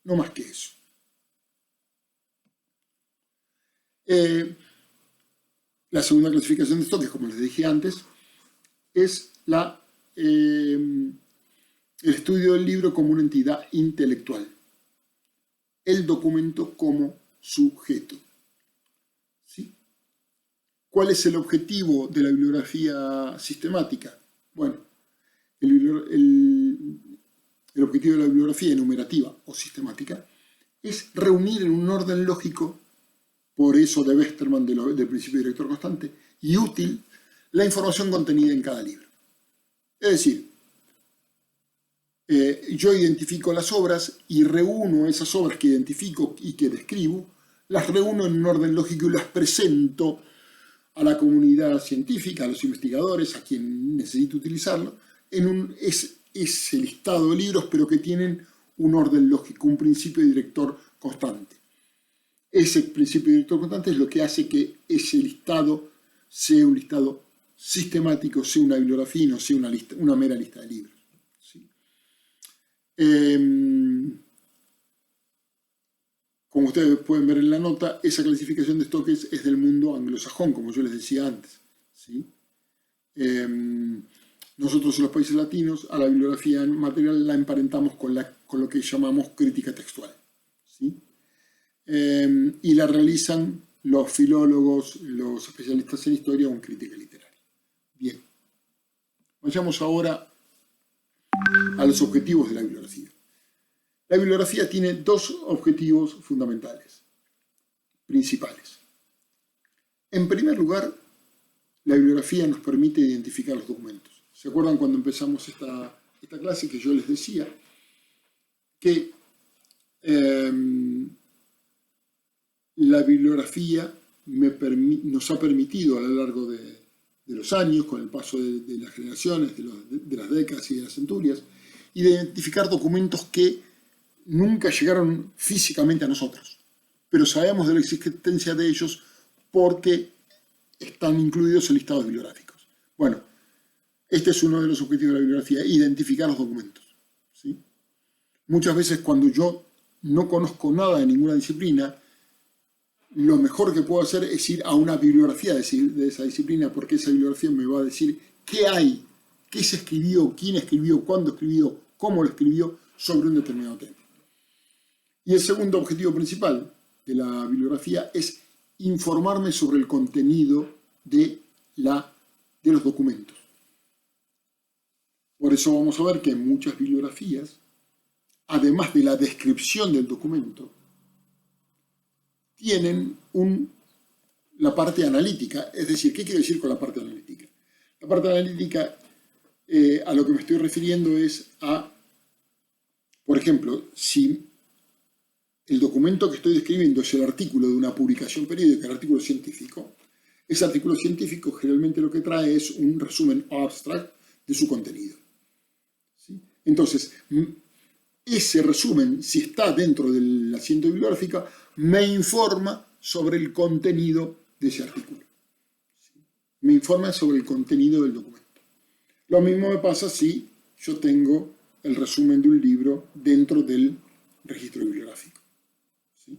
no más que eso. La segunda clasificación de Stokes, como les dije antes, es el estudio del libro como una entidad intelectual. El documento como sujeto. ¿Sí? ¿Cuál es el objetivo de la bibliografía sistemática? Bueno, el objetivo de la bibliografía enumerativa o sistemática es reunir en un orden lógico, por eso de Westermann del principio director constante, y útil la información contenida en cada libro. Es decir, yo identifico las obras y reúno esas obras que identifico y que describo, las reúno en un orden lógico y las presento a la comunidad científica, a los investigadores, a quien necesite utilizarlo, es ese listado de libros, pero que tienen un orden lógico, un principio director constante. Ese principio director constante es lo que hace que ese listado sea un listado sistemático, sea una bibliografía y no sea una mera lista de libros. ¿Sí? Como ustedes pueden ver en la nota, esa clasificación de Stokes es del mundo anglosajón, como yo les decía antes. ¿Sí? Nosotros en los países latinos a la bibliografía material la emparentamos con lo que llamamos crítica textual. ¿Sí? Y la realizan los filólogos, los especialistas en historia o en crítica literaria. Bien, vayamos ahora a los objetivos de la bibliografía. La bibliografía tiene dos objetivos fundamentales, principales. En primer lugar, la bibliografía nos permite identificar los documentos. ¿Se acuerdan cuando empezamos esta clase que yo les decía que la bibliografía nos ha permitido a lo largo de los años, con el paso de las generaciones, de las décadas y de las centurias, identificar documentos que nunca llegaron físicamente a nosotros, pero sabemos de la existencia de ellos porque están incluidos en listados bibliográficos. Bueno, este es uno de los objetivos de la bibliografía, identificar los documentos. ¿Sí? Muchas veces cuando yo no conozco nada de ninguna disciplina, lo mejor que puedo hacer es ir a una bibliografía de esa disciplina, porque esa bibliografía me va a decir qué hay, qué se escribió, quién escribió, cuándo escribió, cómo lo escribió sobre un determinado tema. Y el segundo objetivo principal de la bibliografía es informarme sobre el contenido de los documentos. Por eso vamos a ver que en muchas bibliografías, además de la descripción del documento, tienen la parte analítica. Es decir, ¿qué quiero decir con la parte analítica? La parte analítica, a lo que me estoy refiriendo es a, por ejemplo, si el documento que estoy describiendo es el artículo de una publicación periódica, el artículo científico, ese artículo científico generalmente lo que trae es un resumen abstract de su contenido. ¿Sí? Entonces, ese resumen, si está dentro del asiento bibliográfico, me informa sobre el contenido de ese artículo. ¿Sí? Me informa sobre el contenido del documento. Lo mismo me pasa si yo tengo el resumen de un libro dentro del registro bibliográfico. ¿Sí?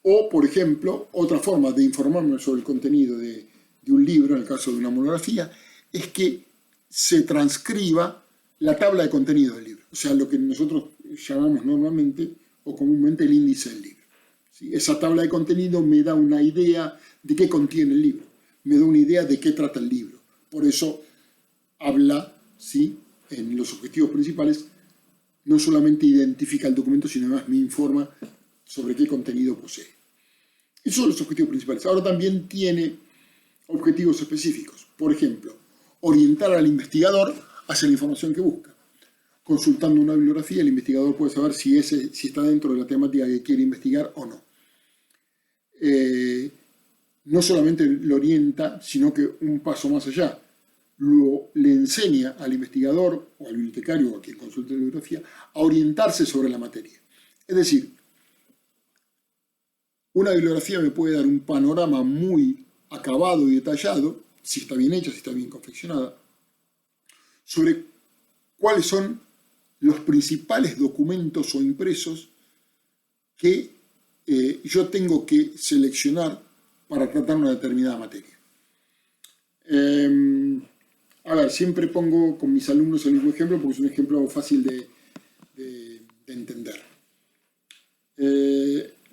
O, por ejemplo, otra forma de informarme sobre el contenido de un libro, en el caso de una monografía, es que se transcriba la tabla de contenido del libro, o sea, lo que nosotros llamamos normalmente o comúnmente el índice del libro. ¿Sí? Esa tabla de contenido me da una idea de qué contiene el libro, me da una idea de qué trata el libro. Por eso habla, ¿sí?, en los objetivos principales, no solamente identifica el documento, sino además me informa sobre qué contenido posee. Esos son los objetivos principales. Ahora también tiene objetivos específicos. Por ejemplo, orientar al investigador hacia la información que busca. Consultando una bibliografía, el investigador puede saber si está dentro de la temática que quiere investigar o no. No solamente lo orienta, sino que un paso más allá. Le enseña al investigador o al bibliotecario o a quien consulte la bibliografía a orientarse sobre la materia. Es decir, una bibliografía me puede dar un panorama muy acabado y detallado, si está bien hecha, si está bien confeccionada, sobre cuáles son los principales documentos o impresos que yo tengo que seleccionar para tratar una determinada materia. A ver, siempre pongo con mis alumnos el mismo ejemplo porque es un ejemplo fácil de entender.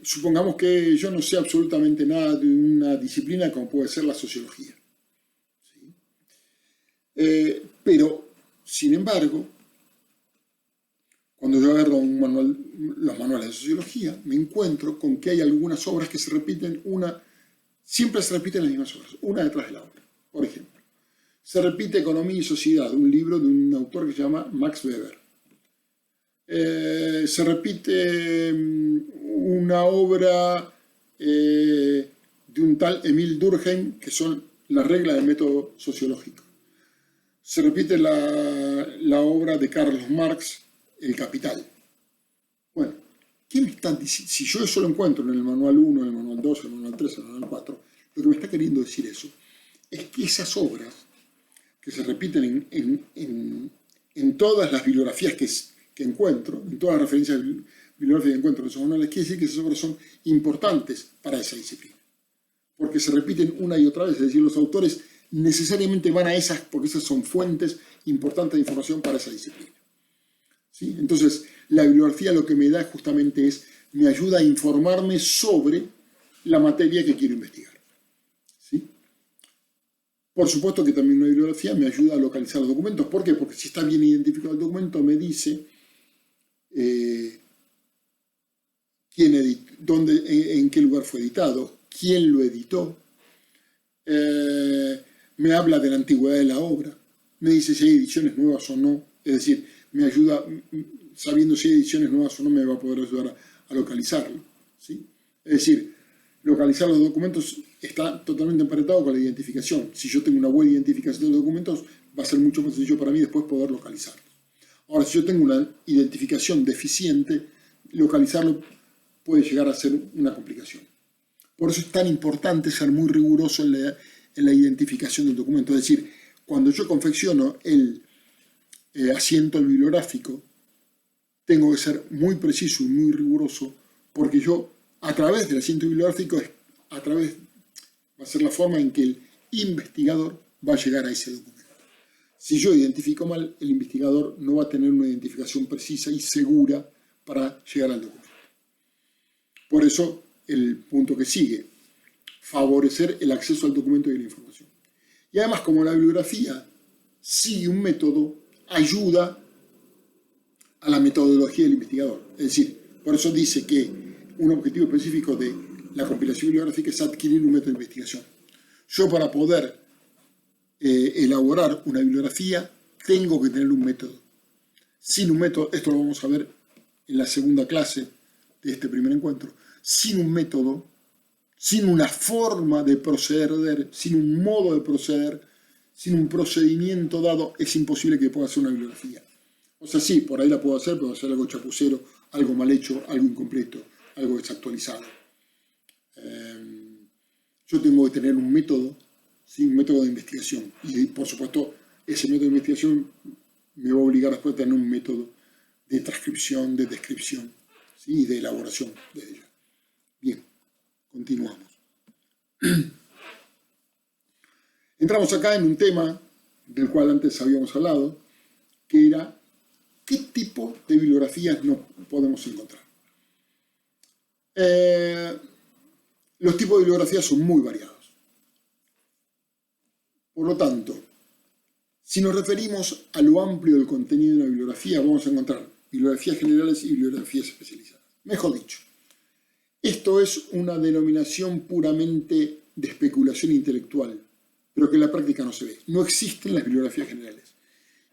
Supongamos que yo no sé absolutamente nada de una disciplina como puede ser la sociología. ¿Sí? Pero, sin embargo, cuando yo agarro los manuales de sociología, me encuentro con que hay algunas obras que se repiten, siempre se repiten las mismas obras, una detrás de la otra. Por ejemplo, se repite Economía y Sociedad, un libro de un autor que se llama Max Weber. Se repite una obra de un tal Emile Durkheim, que son las reglas del método sociológico. Se repite la obra de Carlos Marx, El Capital. Bueno, ¿qué me están diciendo? Si yo eso lo encuentro en el manual 1, en el manual 2, en el manual 3, en el manual 4, lo que me está queriendo decir eso es que esas obras que se repiten en todas las bibliografías que encuentro, en todas las referencias bibliográficas que encuentro en esos manuales, quiere decir que esas obras son importantes para esa disciplina. Porque se repiten una y otra vez, es decir, los autores necesariamente van a esas, porque esas son fuentes importantes de información para esa disciplina. ¿Sí? Entonces, la bibliografía lo que me da justamente me ayuda a informarme sobre la materia que quiero investigar. ¿Sí? Por supuesto que también una bibliografía me ayuda a localizar los documentos. ¿Por qué? Porque si está bien identificado el documento, me dice en qué lugar fue editado, quién lo editó, me habla de la antigüedad de la obra, me dice si hay ediciones nuevas o no, es decir, me ayuda, sabiendo si hay ediciones nuevas o no, me va a poder ayudar a localizarlo. ¿Sí? Es decir, localizar los documentos está totalmente emparentado con la identificación. Si yo tengo una buena identificación de los documentos, va a ser mucho más sencillo para mí después poder localizarlos. Ahora, si yo tengo una identificación deficiente, localizarlo puede llegar a ser una complicación. Por eso es tan importante ser muy riguroso en la identificación del documento. Es decir, cuando yo confecciono el asiento bibliográfico, tengo que ser muy preciso y muy riguroso, porque yo, a través del asiento bibliográfico, va a ser la forma en que el investigador va a llegar a ese documento. Si yo identifico mal, el investigador no va a tener una identificación precisa y segura para llegar al documento. Por eso, el punto que sigue, favorecer el acceso al documento y a la información. Y además, como la bibliografía sigue un método, ayuda a la metodología del investigador. Es decir, por eso dice que un objetivo específico de la compilación bibliográfica es adquirir un método de investigación. Yo, para poder elaborar una bibliografía, tengo que tener un método. Sin un método, esto lo vamos a ver en la segunda clase de este primer encuentro, sin un método, sin una forma de proceder, sin un modo de proceder, sin un procedimiento dado, es imposible que pueda hacer una bibliografía. O sea, sí, por ahí la puedo hacer, pero hacer algo chapucero, algo mal hecho, algo incompleto, algo desactualizado. Yo tengo que tener un método, ¿sí? Un método de investigación. Y por supuesto, ese método de investigación me va a obligar después a tener un método de transcripción, de descripción, ¿sí? Y de elaboración de ella. Bien, continuamos. Entramos acá en un tema del cual antes habíamos hablado, que era qué tipo de bibliografías no podemos encontrar. Los tipos de bibliografías son muy variados. Por lo tanto, si nos referimos a lo amplio del contenido de una bibliografía, vamos a encontrar bibliografías generales y bibliografías especializadas. Mejor dicho, esto es una denominación puramente de especulación intelectual, pero que en la práctica no se ve. No existen las bibliografías generales,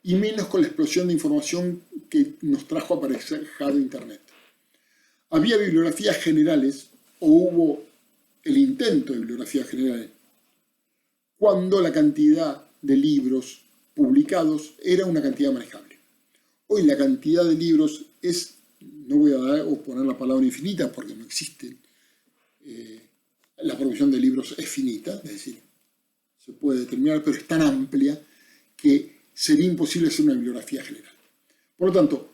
y menos con la explosión de información que nos trajo a aparecer Internet. Había bibliografías generales, o hubo el intento de bibliografías generales, cuando la cantidad de libros publicados era una cantidad manejable. Hoy la cantidad de libros es, no voy a poner la palabra infinita porque no existe, la producción de libros es finita, es decir, se puede determinar, pero es tan amplia que sería imposible hacer una bibliografía general. Por lo tanto,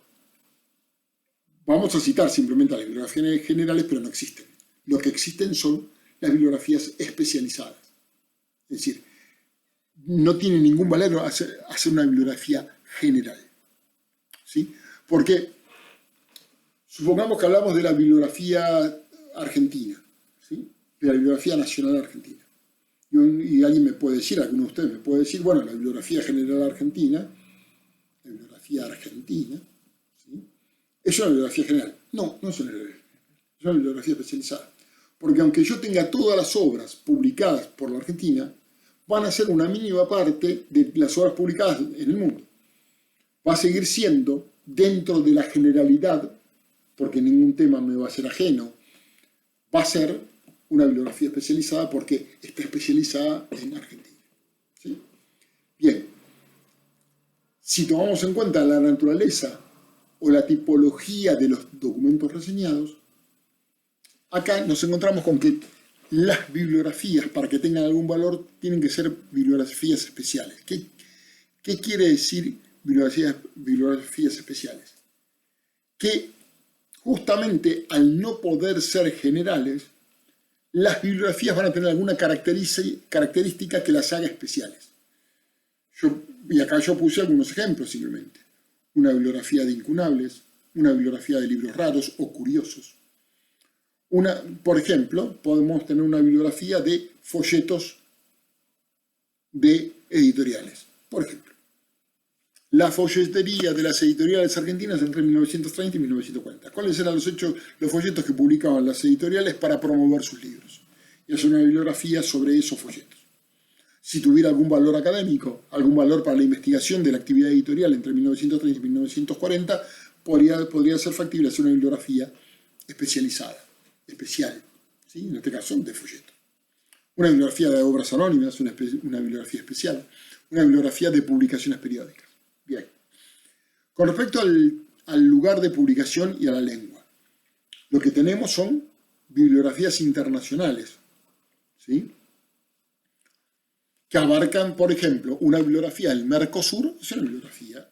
Vamos a citar simplemente las bibliografías generales, pero no existen. Lo que existen son las bibliografías especializadas. Es decir, no tiene ningún valor hacer una bibliografía general. ¿Sí? Porque supongamos que hablamos de la bibliografía argentina, ¿sí? De la bibliografía nacional argentina. Y alguien me puede decir, alguno de ustedes me puede decir, bueno, la bibliografía general argentina, la bibliografía argentina, ¿sí? Es una bibliografía general. No, no es una bibliografía especializada. Porque aunque yo tenga todas las obras publicadas por la Argentina, van a ser una mínima parte de las obras publicadas en el mundo. Va a seguir siendo, dentro de la generalidad, porque ningún tema me va a ser ajeno, va a ser una bibliografía especializada porque está especializada en Argentina. ¿Sí? Bien, si tomamos en cuenta la naturaleza o la tipología de los documentos reseñados, acá nos encontramos con que las bibliografías, para que tengan algún valor, tienen que ser bibliografías especiales. ¿Qué quiere decir bibliografías especiales? Que justamente al no poder ser generales, las bibliografías van a tener alguna característica que las haga especiales. Y acá yo puse algunos ejemplos simplemente. Una bibliografía de incunables, una bibliografía de libros raros o curiosos. Por ejemplo, podemos tener una bibliografía de folletos de editoriales. Por ejemplo, la folletería de las editoriales argentinas entre 1930 y 1940. ¿Cuáles eran los folletos que publicaban las editoriales para promover sus libros? Y hacer una bibliografía sobre esos folletos. Si tuviera algún valor académico, algún valor para la investigación de la actividad editorial entre 1930 y 1940, podría ser factible hacer una bibliografía especializada, especial, ¿sí? En este caso de folletos. Una bibliografía de obras anónimas, una bibliografía especial, una bibliografía de publicaciones periódicas. Bien. Con respecto al lugar de publicación y a la lengua, lo que tenemos son bibliografías internacionales, ¿sí? Que abarcan, por ejemplo, una bibliografía del Mercosur, es una bibliografía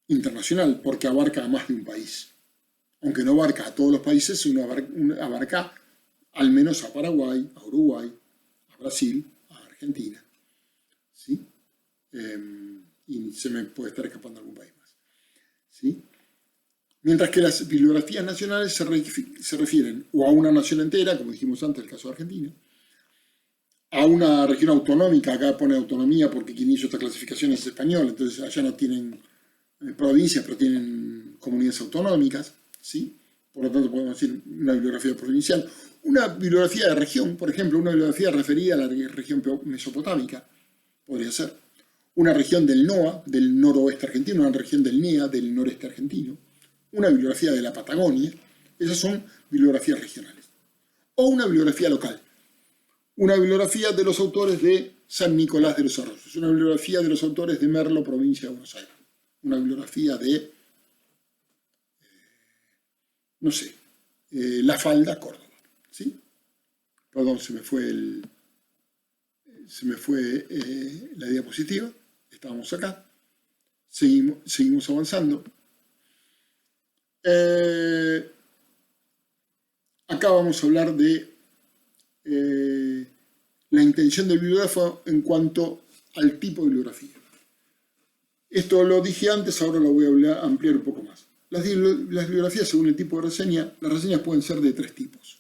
internacional, porque abarca a más de un país. Aunque no abarca a todos los países, abarca al menos a Paraguay, a Uruguay, a Brasil, a Argentina, ¿sí? Y se me puede estar escapando algún país más, ¿sí? Mientras que las bibliografías nacionales se refieren o a una nación entera, como dijimos antes, el caso de Argentina, a una región autonómica, acá pone autonomía porque quien hizo esta clasificación es español, entonces allá no tienen provincias, pero tienen comunidades autonómicas, ¿sí? Por lo tanto podemos decir una bibliografía provincial. Una bibliografía de región, por ejemplo, una bibliografía referida a la región mesopotámica, podría ser. Una región del NOA, del noroeste argentino, una región del NEA, del noreste argentino. Una bibliografía de la Patagonia. Esas son bibliografías regionales. O una bibliografía local. Una bibliografía de los autores de San Nicolás de los Arroyos. Una bibliografía de los autores de Merlo, provincia de Buenos Aires. Una bibliografía de, no sé, La Falda, Córdoba. ¿Sí? Perdón, se me fue la diapositiva. Estábamos acá. Seguimos avanzando. Acá vamos a hablar de la intención del bibliógrafo en cuanto al tipo de bibliografía. Esto lo dije antes, ahora lo voy a ampliar un poco más. Las bibliografías, según el tipo de reseña, las reseñas pueden ser de tres tipos.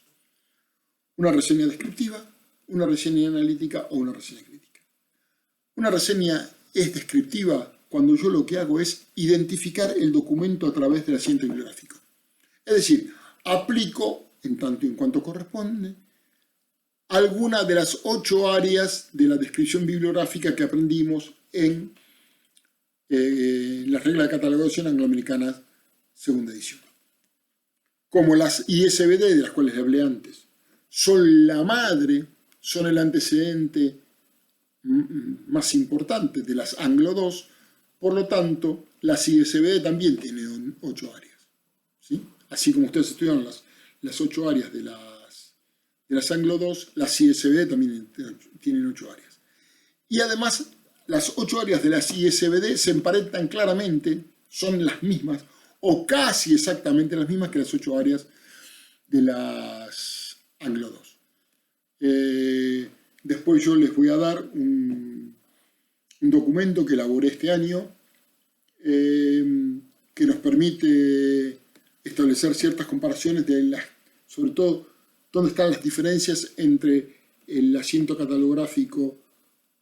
Una reseña descriptiva, una reseña analítica o una reseña crítica. Una reseña es descriptiva cuando yo lo que hago es identificar el documento a través del asiento bibliográfico. Es decir, aplico, en tanto y en cuanto corresponde, alguna de las 8 áreas de la descripción bibliográfica que aprendimos en las reglas de catalogación angloamericanas, segunda edición. Como las ISBD, de las cuales le hablé antes, son la madre, son el antecedente más importante de las Anglo 2, por lo tanto, las ISBD también tienen 8 áreas. ¿Sí? Así como ustedes estudiaron las 8 áreas de las Anglo 2, las ISBD también tienen 8 áreas. Y además, las 8 áreas de las ISBD se emparentan claramente, son las mismas, o casi exactamente las mismas que las 8 áreas de las Anglo 2. Después yo les voy a dar un documento que elaboré este año que nos permite establecer ciertas comparaciones sobre todo dónde están las diferencias entre el asiento catalográfico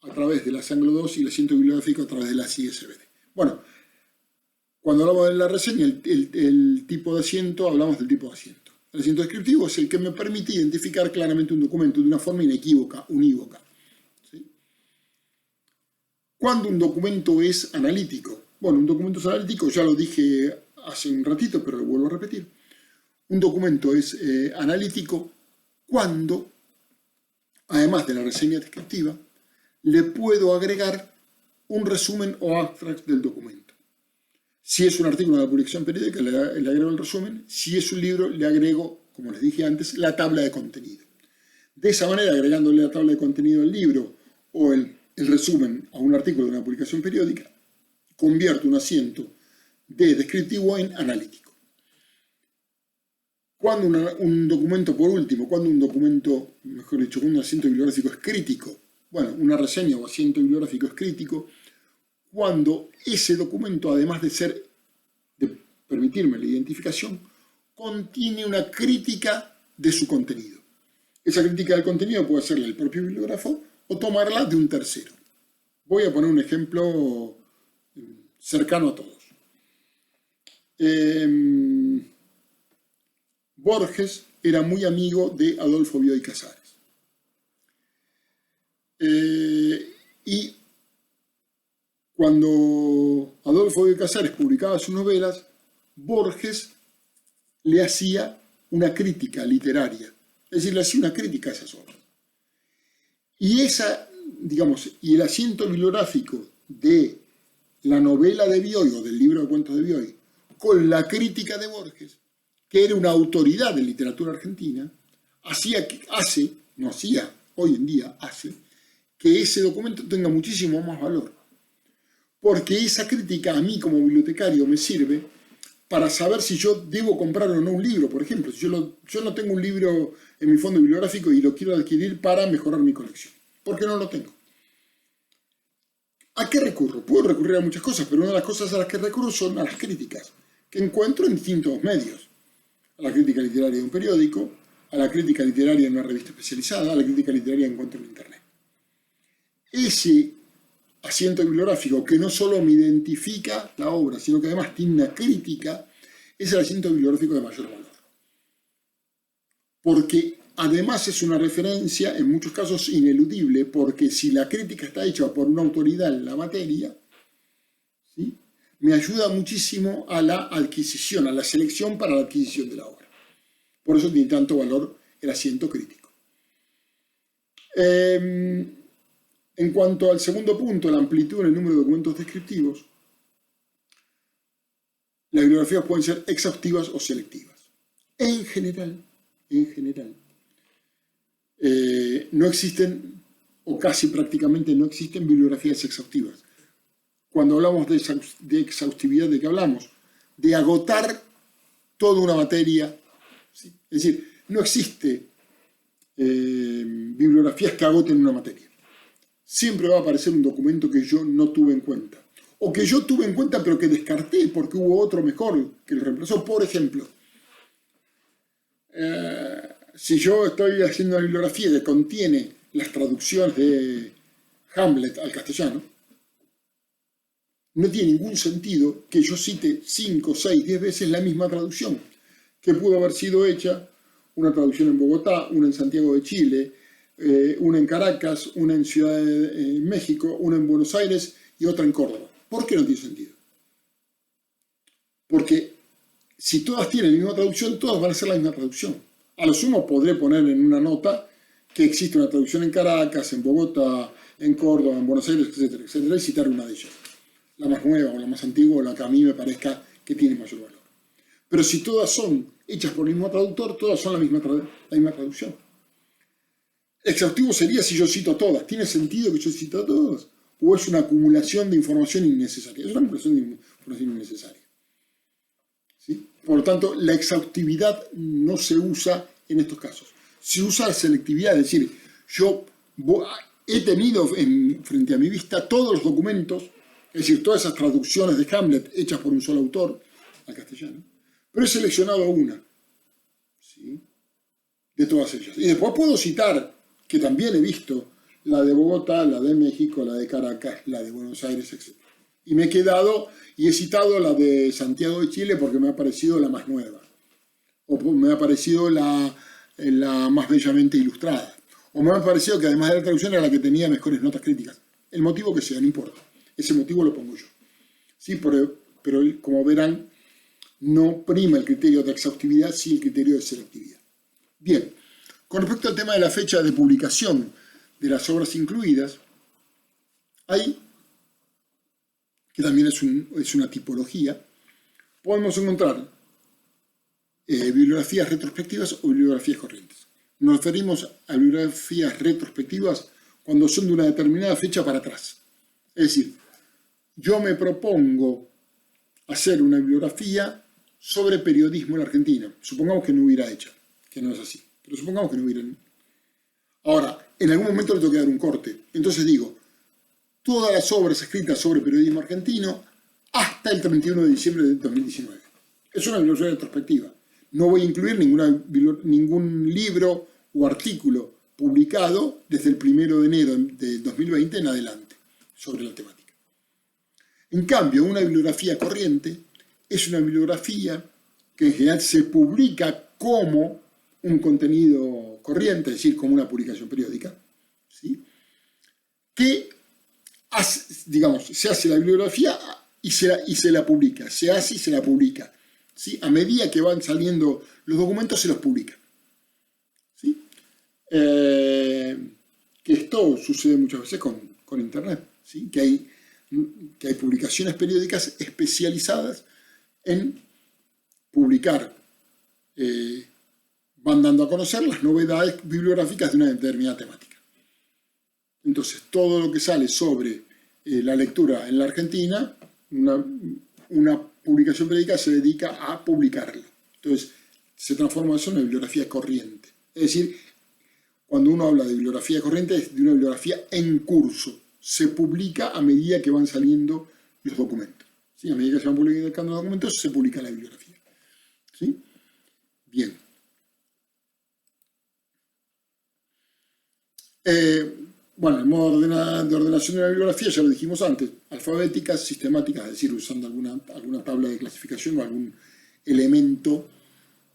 a través de las Anglo 2 y el asiento bibliográfico a través de las ISBN. Bueno, cuando hablamos de la reseña, el tipo de asiento, hablamos del tipo de asiento. El asiento descriptivo es el que me permite identificar claramente un documento de una forma inequívoca, unívoca. ¿Sí? ¿Cuándo un documento es analítico? Bueno, un documento es analítico, ya lo dije hace un ratito, pero lo vuelvo a repetir. Un documento es analítico cuando, además de la reseña descriptiva, le puedo agregar un resumen o abstract del documento. Si es un artículo de la publicación periódica, le agrego el resumen. Si es un libro, le agrego, como les dije antes, la tabla de contenido. De esa manera, agregándole la tabla de contenido al libro o el resumen a un artículo de una publicación periódica, convierto un asiento de descriptivo en analítico. Cuando un documento, por último, cuando un documento, mejor dicho, cuando un asiento bibliográfico es crítico, bueno, una reseña o asiento bibliográfico es crítico, cuando ese documento, además de permitirme la identificación, contiene una crítica de su contenido. Esa crítica del contenido puede hacerla el propio bibliógrafo o tomarla de un tercero. Voy a poner un ejemplo cercano a todos. Borges era muy amigo de Adolfo Bioy Casares. Y cuando Adolfo Bioy Casares publicaba sus novelas, Borges le hacía una crítica literaria, es decir, le hacía una crítica a esas obras. Y y el asiento bibliográfico de la novela de Bioy o del libro de cuentos de Bioy con la crítica de Borges, que era una autoridad en literatura argentina, hoy en día hace que ese documento tenga muchísimo más valor. Porque esa crítica a mí como bibliotecario me sirve para saber si yo debo comprar o no un libro, por ejemplo. Si yo no tengo un libro en mi fondo bibliográfico y lo quiero adquirir para mejorar mi colección. ¿Por qué no lo tengo? ¿A qué recurro? Puedo recurrir a muchas cosas, pero una de las cosas a las que recurro son a las críticas, que encuentro en distintos medios. A la crítica literaria de un periódico, a la crítica literaria en una revista especializada, a la crítica literaria que encuentro en Internet. Ese asiento bibliográfico que no solo me identifica la obra, sino que además tiene una crítica, es el asiento bibliográfico de mayor valor. Porque además es una referencia, en muchos casos ineludible, porque si la crítica está hecha por una autoridad en la materia, ¿sí?, me ayuda muchísimo a la adquisición, a la selección para la adquisición de la obra. Por eso tiene tanto valor el asiento crítico. En cuanto al segundo punto, la amplitud en el número de documentos descriptivos, las bibliografías pueden ser exhaustivas o selectivas. En general, no existen, o casi prácticamente no existen bibliografías exhaustivas. Cuando hablamos de exhaustividad, ¿de qué hablamos? De agotar toda una materia. ¿Sí? Es decir, no existe bibliografías que agoten una materia. Siempre va a aparecer un documento que yo no tuve en cuenta. O que yo tuve en cuenta pero que descarté porque hubo otro mejor que lo reemplazó. Por ejemplo, si yo estoy haciendo una bibliografía que contiene las traducciones de Hamlet al castellano, no tiene ningún sentido que yo cite 5, 6, 10 veces la misma traducción, que pudo haber sido hecha, una traducción en Bogotá, una en Santiago de Chile, una en Caracas, una en Ciudad de México, una en Buenos Aires y otra en Córdoba. ¿Por qué no tiene sentido? Porque si todas tienen la misma traducción, todas van a ser la misma traducción. A lo sumo podré poner en una nota que existe una traducción en Caracas, en Bogotá, en Córdoba, en Buenos Aires, etcétera, etcétera, y citar una de ellas. La más nueva o la más antigua o la que a mí me parezca que tiene mayor valor. Pero si todas son hechas por el mismo traductor, todas son la misma traducción. Exhaustivo sería si yo cito todas. ¿Tiene sentido que yo cito a todas? ¿O es una acumulación de información innecesaria? Es una acumulación de información innecesaria. ¿sí? Por lo tanto, la exhaustividad no se usa en estos casos. Se usa la selectividad, es decir, yo he tenido frente a mi vista todos los documentos, es decir, todas esas traducciones de Hamlet hechas por un solo autor al castellano, pero he seleccionado una, ¿sí?, de todas ellas. Y después puedo citar, que también he visto, la de Bogotá, la de México, la de Caracas, la de Buenos Aires, etc. Y me he quedado y he citado la de Santiago de Chile porque me ha parecido la más nueva, o me ha parecido la más bellamente ilustrada, o me ha parecido que además de la traducción era la que tenía mejores notas críticas. El motivo que sea, no importa. Ese motivo lo pongo yo. Sí, pero como verán, no prima el criterio de exhaustividad, sí el criterio de selectividad. Bien, con respecto al tema de la fecha de publicación de las obras incluidas, hay, que también es una tipología, podemos encontrar bibliografías retrospectivas o bibliografías corrientes. Nos referimos a bibliografías retrospectivas cuando son de una determinada fecha para atrás. Es decir, yo me propongo hacer una bibliografía sobre periodismo en Argentina. Supongamos que no hubiera hecho, que no es así, pero supongamos que no hubiera. Ahora, en algún momento le tengo que dar un corte. Entonces digo, todas las obras escritas sobre periodismo argentino hasta el 31 de diciembre de 2019. Es una bibliografía retrospectiva. No voy a incluir ningún libro o artículo publicado desde el 1 de enero de 2020 en adelante sobre la temática. En cambio, una bibliografía corriente es una bibliografía que en general se publica como un contenido corriente, es decir, como una publicación periódica, ¿sí?, que digamos, se hace la bibliografía y se la publica, se hace y se la publica, ¿sí? A medida que van saliendo los documentos se los publica, ¿sí? Que esto sucede muchas veces con Internet, ¿sí? Que hay publicaciones periódicas especializadas en publicar, van dando a conocer las novedades bibliográficas de una determinada temática. Entonces, todo lo que sale sobre la lectura en la Argentina, una publicación periódica se dedica a publicarlo. Entonces, se transforma eso en una bibliografía corriente. Es decir, cuando uno habla de bibliografía corriente, es de una bibliografía en curso. Se publica a medida que van saliendo los documentos, ¿sí? A medida que se van publicando los documentos, se publica la bibliografía, ¿sí? Bien. Bueno, el modo de ordenación de la bibliografía ya lo dijimos antes, alfabéticas, sistemáticas, es decir, usando alguna tabla de clasificación o algún elemento,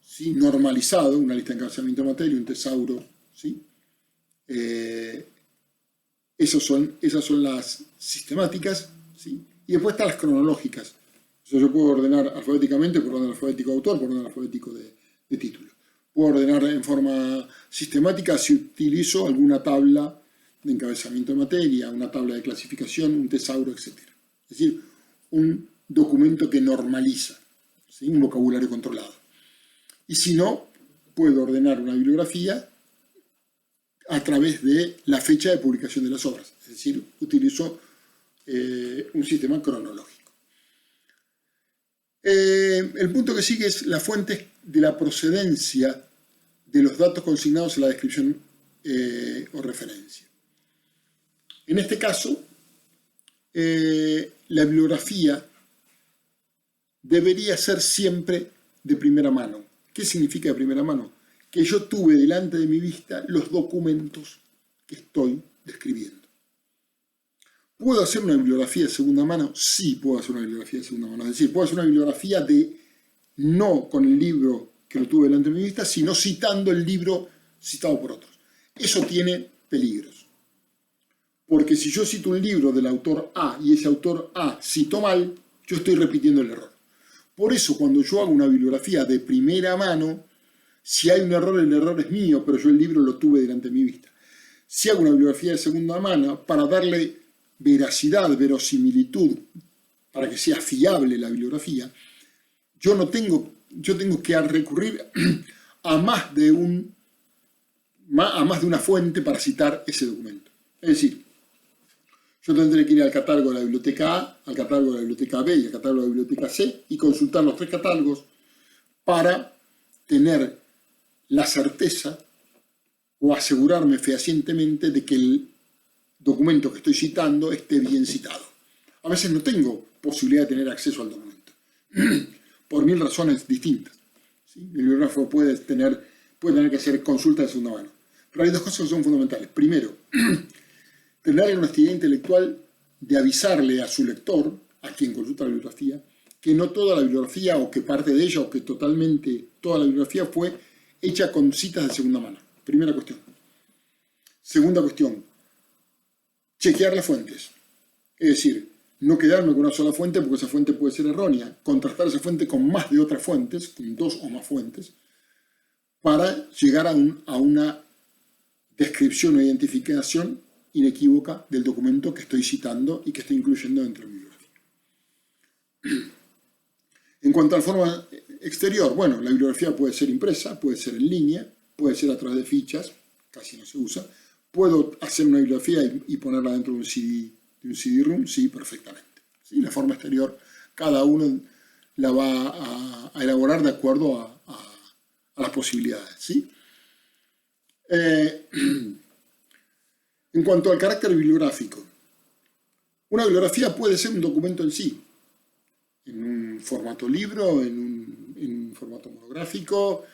¿sí?, normalizado, una lista de encabezamiento de materia, un tesauro, ¿sí? Esas son las sistemáticas, ¿sí? Y después están las cronológicas. Yo puedo ordenar alfabéticamente por orden alfabético de autor, por orden alfabético de título. Puedo ordenar en forma sistemática si utilizo alguna tabla de encabezamiento de materia, una tabla de clasificación, un tesauro, etc. Es decir, un documento que normaliza, ¿sí?, un vocabulario controlado. Y si no, puedo ordenar una bibliografía a través de la fecha de publicación de las obras. Es decir, utilizo un sistema cronológico. El punto que sigue es la fuente de la procedencia de los datos consignados en la descripción o referencia. En este caso, la bibliografía debería ser siempre de primera mano. ¿Qué significa de primera mano? Que yo tuve delante de mi vista los documentos que estoy describiendo. ¿Puedo hacer una bibliografía de segunda mano? Sí, puedo hacer una bibliografía de segunda mano. Es decir, puedo hacer una bibliografía no con el libro que lo tuve delante de mi vista, sino citando el libro citado por otros. Eso tiene peligros. Porque si yo cito un libro del autor A y ese autor A citó mal, yo estoy repitiendo el error. Por eso, cuando yo hago una bibliografía de primera mano, si hay un error, el error es mío, pero yo el libro lo tuve delante de mi vista. Si hago una bibliografía de segunda mano, para darle veracidad, verosimilitud, para que sea fiable la bibliografía, yo tengo que recurrir a más de una fuente para citar ese documento. Es decir, yo tendré que ir al catálogo de la biblioteca A, al catálogo de la biblioteca B y al catálogo de la biblioteca C y consultar los tres catálogos para tener la certeza o asegurarme fehacientemente de que el documento que estoy citando esté bien citado. A veces no tengo posibilidad de tener acceso al documento, por 1000 razones distintas. ¿Sí? El bibliógrafo puede tener que hacer consultas de segunda mano. Pero hay dos cosas que son fundamentales. Primero, tener la honestidad intelectual de avisarle a su lector, a quien consulta la bibliografía, que no toda la bibliografía, o que parte de ella, o que totalmente toda la bibliografía fue hecha con citas de segunda mano. Primera cuestión. Segunda cuestión, chequear las fuentes. Es decir, no quedarme con una sola fuente porque esa fuente puede ser errónea. Contrastar esa fuente con más de otras fuentes, con 2 o más fuentes, para llegar a una descripción o identificación inequívoca del documento que estoy citando y que estoy incluyendo dentro de mi bibliografía. En cuanto a la forma exterior, bueno, la bibliografía puede ser impresa, puede ser en línea, puede ser a través de fichas, casi no se usa. Puedo hacer una bibliografía y ponerla dentro de un CD-ROM, sí, perfectamente. ¿Sí? La forma exterior, cada uno la va a elaborar de acuerdo a las posibilidades. ¿Sí? En cuanto al carácter bibliográfico, una bibliografía puede ser un documento en sí, en un formato libro, en un formato monográfico,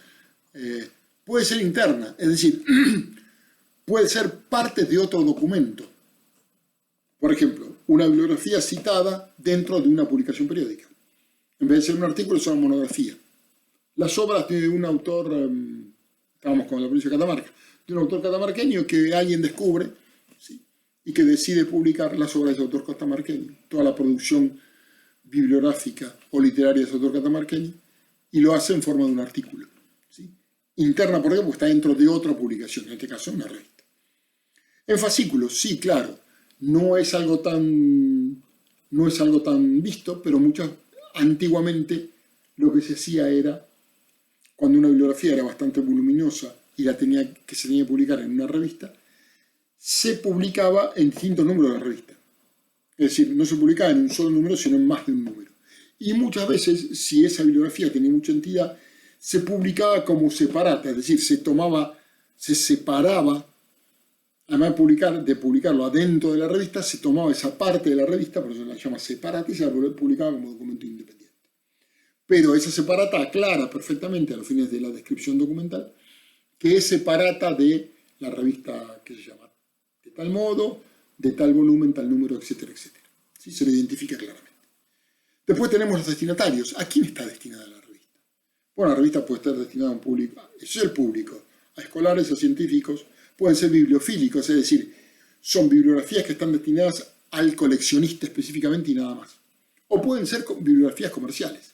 puede ser interna, es decir, puede ser parte de otro documento. Por ejemplo, una bibliografía citada dentro de una publicación periódica. En vez de ser un artículo, es una monografía. Las obras de un autor, estábamos con la provincia de Catamarca, de un autor catamarqueño que alguien descubre, ¿sí? Y que decide publicar las obras de ese autor catamarqueño, toda la producción bibliográfica o literaria de ese autor catamarqueño, y lo hace en forma de un artículo. ¿Sí? Interna, por ejemplo, está dentro de otra publicación, en este caso una revista. En fascículos, sí, claro, no es algo tan visto, pero antiguamente lo que se hacía era, cuando una bibliografía era bastante voluminosa y se tenía que publicar en una revista, se publicaba en distintos números de la revista. Es decir, no se publicaba en un solo número, sino en más de un número. Y muchas veces, si esa bibliografía tenía mucha entidad, se publicaba como separata, es decir, se separaba, además de publicarlo adentro de la revista, se tomaba esa parte de la revista, por eso se la llama separata, y se la publicaba como documento independiente. Pero esa separata aclara perfectamente, a los fines de la descripción documental, que es separata de la revista que se llama de tal modo, de tal volumen, tal número, etcétera, etcétera. ¿Sí? Se lo identifica claramente. Después tenemos los destinatarios. ¿A quién está destinada la revista? Bueno, la revista puede estar destinada a un público, eso es el público, a escolares, a científicos, pueden ser bibliofílicos, es decir, son bibliografías que están destinadas al coleccionista específicamente y nada más. O pueden ser bibliografías comerciales.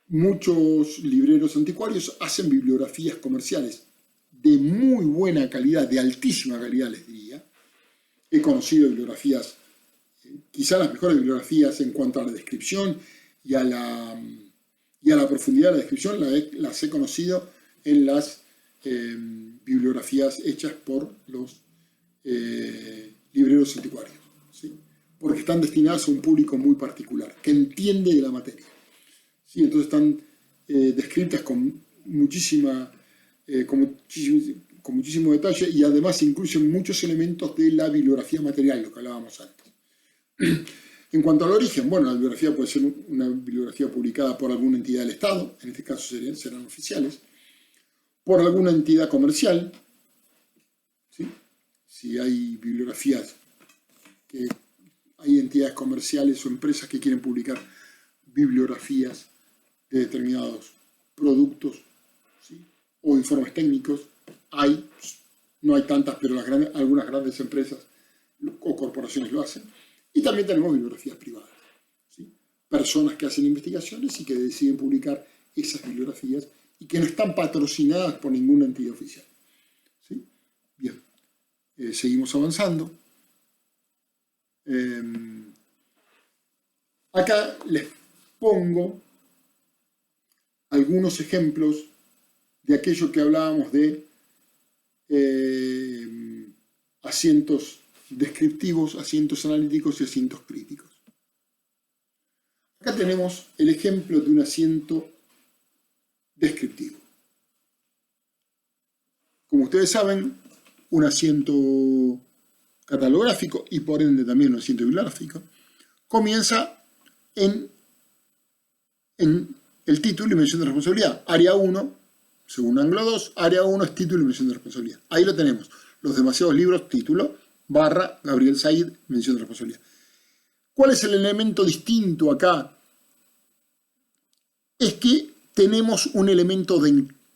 Muchos libreros anticuarios hacen bibliografías comerciales de muy buena calidad, de altísima calidad, les diría. He conocido bibliografías, quizá las mejores bibliografías en cuanto a la descripción y a la profundidad de la descripción, las he conocido en las bibliografías hechas por los libreros anticuarios, ¿sí? Porque están destinadas a un público muy particular, que entiende de la materia. ¿Sí? Entonces están descritas con muchísimo detalle y además incluyen muchos elementos de la bibliografía material, lo que hablábamos antes. En cuanto al origen, bueno, la bibliografía puede ser una bibliografía publicada por alguna entidad del Estado, en este caso serán oficiales, por alguna entidad comercial, ¿sí? Si hay bibliografías, hay entidades comerciales o empresas que quieren publicar bibliografías de determinados productos, ¿sí? O informes técnicos, no hay tantas, pero algunas grandes empresas o corporaciones lo hacen. Y también tenemos bibliografías privadas, ¿sí? Personas que hacen investigaciones y que deciden publicar esas bibliografías y que no están patrocinadas por ninguna entidad oficial, ¿sí? Bien, seguimos avanzando. Acá les pongo algunos ejemplos de aquello que hablábamos de asientos descriptivos, asientos analíticos y asientos críticos. Acá tenemos el ejemplo de un asiento descriptivo. Como ustedes saben, un asiento catalográfico y por ende también un asiento bibliográfico comienza en el título y mención de responsabilidad. Área 1, según Anglo 2, área 1 es título y mención de responsabilidad. Ahí lo tenemos. Los demasiados libros, título, barra, Gabriel Said, mención de responsabilidad. ¿Cuál es el elemento distinto acá? Es que tenemos un elemento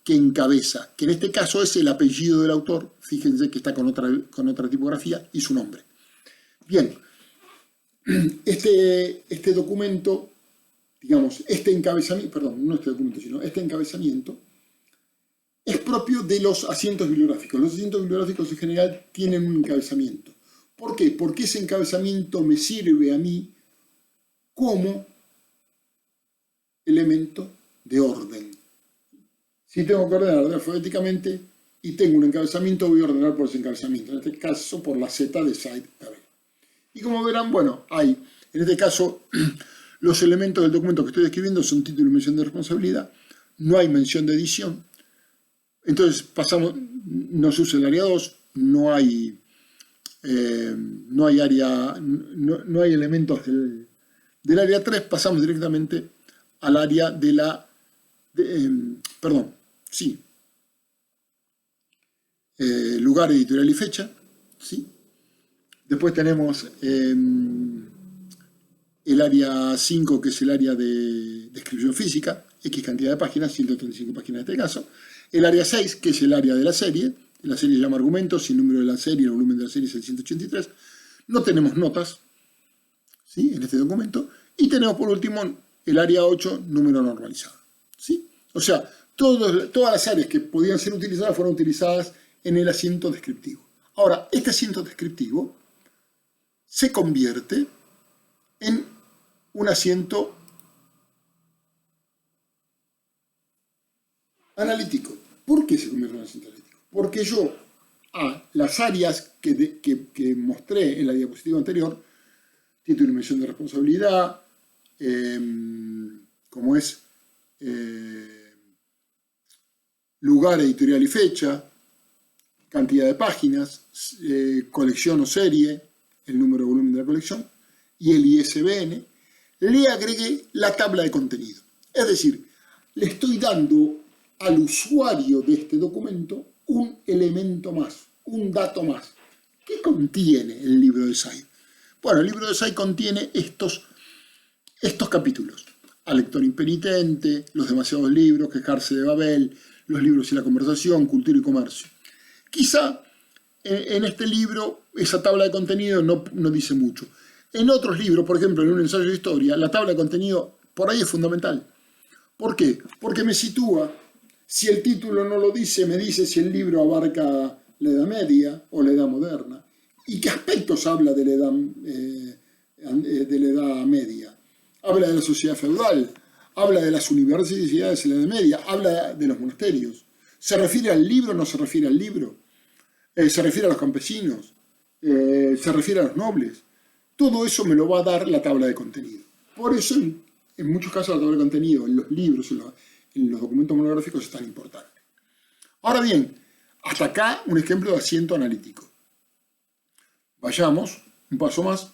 que encabeza, que en este caso es el apellido del autor. Fíjense que está con otra tipografía y su nombre. Bien, este documento, digamos, este encabezamiento, perdón, no este documento, sino este encabezamiento, es propio de los asientos bibliográficos. Los asientos bibliográficos en general tienen un encabezamiento. ¿Por qué? Porque ese encabezamiento me sirve a mí como elemento de orden. Si tengo que ordenar alfabéticamente y tengo un encabezamiento, voy a ordenar por ese encabezamiento. En este caso, por la Z de Said. Y como verán, bueno, hay, en este caso, los elementos del documento que estoy describiendo son título y mención de responsabilidad. No hay mención de edición. Entonces pasamos, no se usa el área 2, no hay área, no hay elementos del área 3, pasamos directamente al área de la, lugar editorial y fecha, ¿sí? Después tenemos el área 5, que es el área de descripción física, X cantidad de páginas, 135 páginas en este caso. El área 6, que es el área de la serie. La serie se llama argumentos, y el número de la serie, el volumen de la serie es el 183. No tenemos notas, ¿sí?, en este documento. Y tenemos por último el área 8, número normalizado, ¿sí? O sea, todas las áreas que podían ser utilizadas fueron utilizadas en el asiento descriptivo. Ahora, este asiento descriptivo se convierte en un asiento analítico. ¿Por qué se convierte en un asiento analítico? Porque yo, las áreas que mostré en la diapositiva anterior, título y mención de responsabilidad, como es lugar editorial y fecha, cantidad de páginas, colección o serie, el número o volumen de la colección, y el ISBN, le agregué la tabla de contenido. Es decir, le estoy dando al usuario de este documento un elemento más, un dato más. ¿Qué contiene el libro de Said? Bueno, el libro de Said contiene estos capítulos. Al lector impenitente, los demasiados libros, quejarse de Babel, los libros y la conversación, cultura y comercio. Quizá en este libro esa tabla de contenido no dice mucho. En otros libros, por ejemplo, en un ensayo de historia, la tabla de contenido por ahí es fundamental. ¿Por qué? Porque me sitúa. Si el título no lo dice, me dice si el libro abarca la Edad Media o la Edad Moderna. ¿Y qué aspectos habla de la Edad Media? Habla de la sociedad feudal, habla de las universidades en la Edad Media, habla de los monasterios. ¿Se refiere al libro o no se refiere al libro? ¿Se refiere a los campesinos? ¿Se refiere a los nobles? Todo eso me lo va a dar la tabla de contenido. Por eso, en muchos casos, la tabla de contenido, en los libros, en los documentos monográficos, es tan importante. Ahora bien, hasta acá un ejemplo de asiento analítico. Vayamos un paso más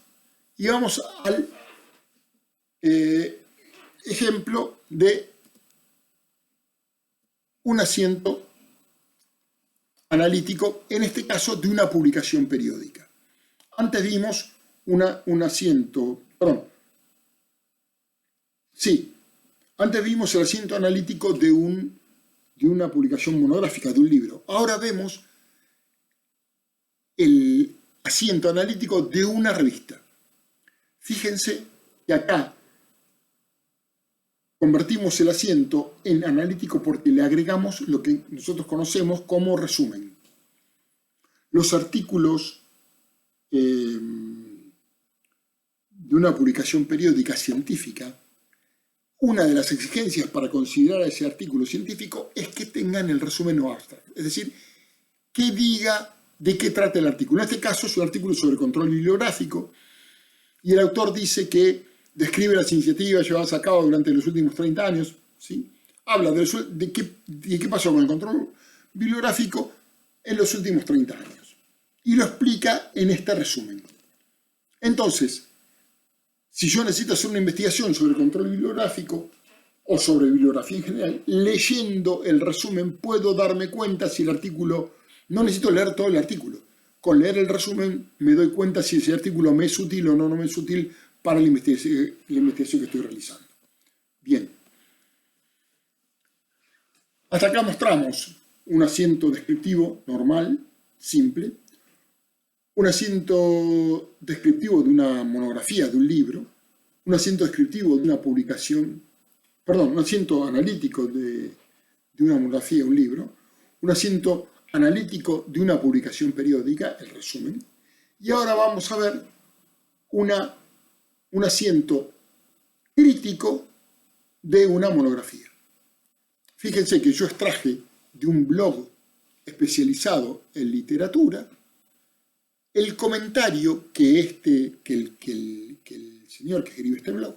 y vamos al ejemplo de un asiento analítico, en este caso de una publicación periódica. Antes vimos antes vimos el asiento analítico de una publicación monográfica, de un libro. Ahora vemos el asiento analítico de una revista. Fíjense que acá convertimos el asiento en analítico porque le agregamos lo que nosotros conocemos como resumen. Los artículos de una publicación periódica científica, una de las exigencias para considerar ese artículo científico es que tengan el resumen o abstract, es decir, que diga de qué trata el artículo. En este caso es un artículo sobre control bibliográfico y el autor dice que describe las iniciativas llevadas a cabo durante los últimos 30 años, ¿sí?, habla de qué pasó con el control bibliográfico en los últimos 30 años. Y lo explica en este resumen. Entonces, si yo necesito hacer una investigación sobre control bibliográfico o sobre bibliografía en general, leyendo el resumen puedo darme cuenta si el artículo, no necesito leer todo el artículo, con leer el resumen me doy cuenta si ese artículo me es útil o no me es útil para la investigación que estoy realizando. Bien. Hasta acá mostramos un asiento descriptivo normal, simple, un asiento descriptivo de una monografía, de un libro, un asiento descriptivo de una publicación, perdón, un asiento analítico de una monografía, un libro, un asiento analítico de una publicación periódica, el resumen, y ahora vamos a ver un asiento crítico de una monografía. Fíjense que yo extraje de un blog especializado en literatura el comentario que el señor que escribe este blog,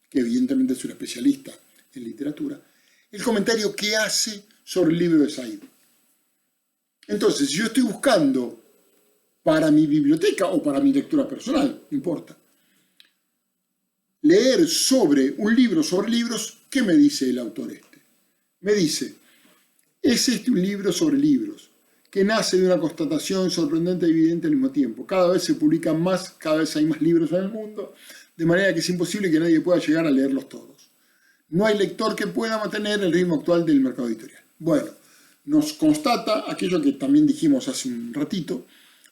que evidentemente es un especialista en literatura, el comentario que hace sobre el libro de Said. Entonces, si yo estoy buscando para mi biblioteca o para mi lectura personal, no importa, leer sobre un libro sobre libros, ¿qué me dice el autor este? Me dice, es este un libro sobre libros, que nace de una constatación sorprendente y evidente al mismo tiempo. Cada vez se publican más, cada vez hay más libros en el mundo, de manera que es imposible que nadie pueda llegar a leerlos todos. No hay lector que pueda mantener el ritmo actual del mercado editorial. Bueno, nos constata aquello que también dijimos hace un ratito,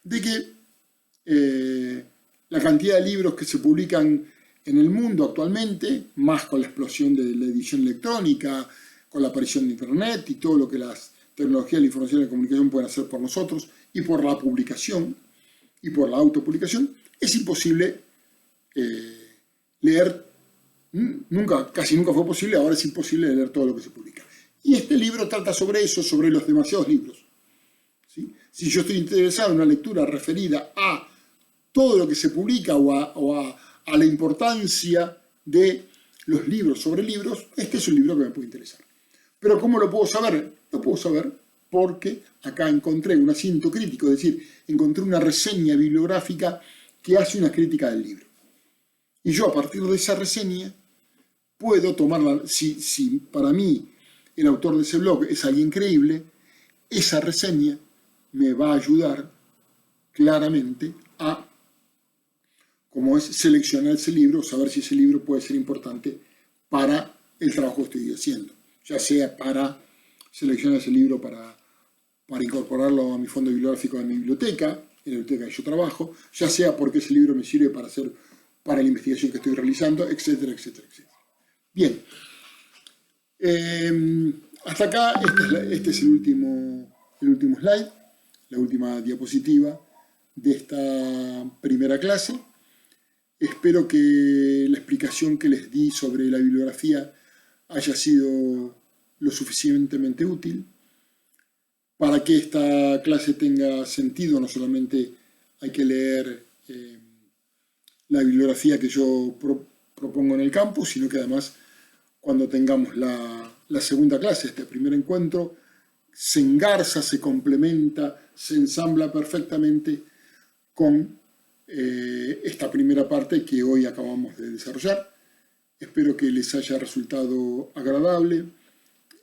de que la cantidad de libros que se publican en el mundo actualmente, más con la explosión de la edición electrónica, con la aparición de Internet y todo lo que las tecnologías de la información y la comunicación pueden hacer por nosotros, y por la publicación, y por la autopublicación, es imposible leer, casi nunca fue posible, ahora es imposible leer todo lo que se publica. Y este libro trata sobre eso, sobre los demasiados libros. ¿Sí? Si yo estoy interesado en una lectura referida a todo lo que se publica o a la importancia de los libros sobre libros, este es un libro que me puede interesar. Pero ¿cómo lo puedo saber? Lo puedo saber porque acá encontré un asiento crítico, es decir, encontré una reseña bibliográfica que hace una crítica del libro. Y yo a partir de esa reseña puedo tomarla, si para mí el autor de ese blog es alguien creíble, esa reseña me va a ayudar claramente a, como es, seleccionar ese libro, saber si ese libro puede ser importante para el trabajo que estoy haciendo. Ya sea para seleccionar ese libro para incorporarlo a mi fondo bibliográfico de mi biblioteca, en la biblioteca que yo trabajo, ya sea porque ese libro me sirve para la investigación que estoy realizando, etcétera, etcétera, etcétera. Bien, hasta acá este es el último slide, la última diapositiva de esta primera clase. Espero que la explicación que les di sobre la bibliografía haya sido lo suficientemente útil. Para que esta clase tenga sentido, no solamente hay que leer la bibliografía que yo propongo en el campus, sino que además cuando tengamos la segunda clase, este primer encuentro, se engarza, se complementa, se ensambla perfectamente con esta primera parte que hoy acabamos de desarrollar. Espero que les haya resultado agradable.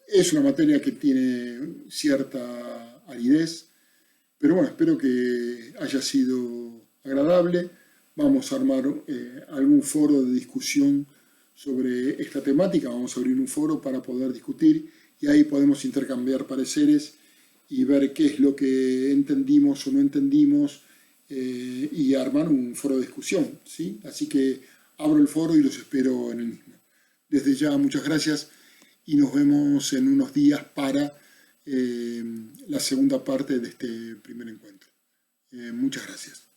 Es una materia que tiene cierta aridez, pero bueno, espero que haya sido agradable. Vamos a armar algún foro de discusión sobre esta temática, vamos a abrir un foro para poder discutir y ahí podemos intercambiar pareceres y ver qué es lo que entendimos o no entendimos y armar un foro de discusión, ¿sí? Así que abro el foro y los espero en el mismo. Desde ya, muchas gracias y nos vemos en unos días para la segunda parte de este primer encuentro. Muchas gracias.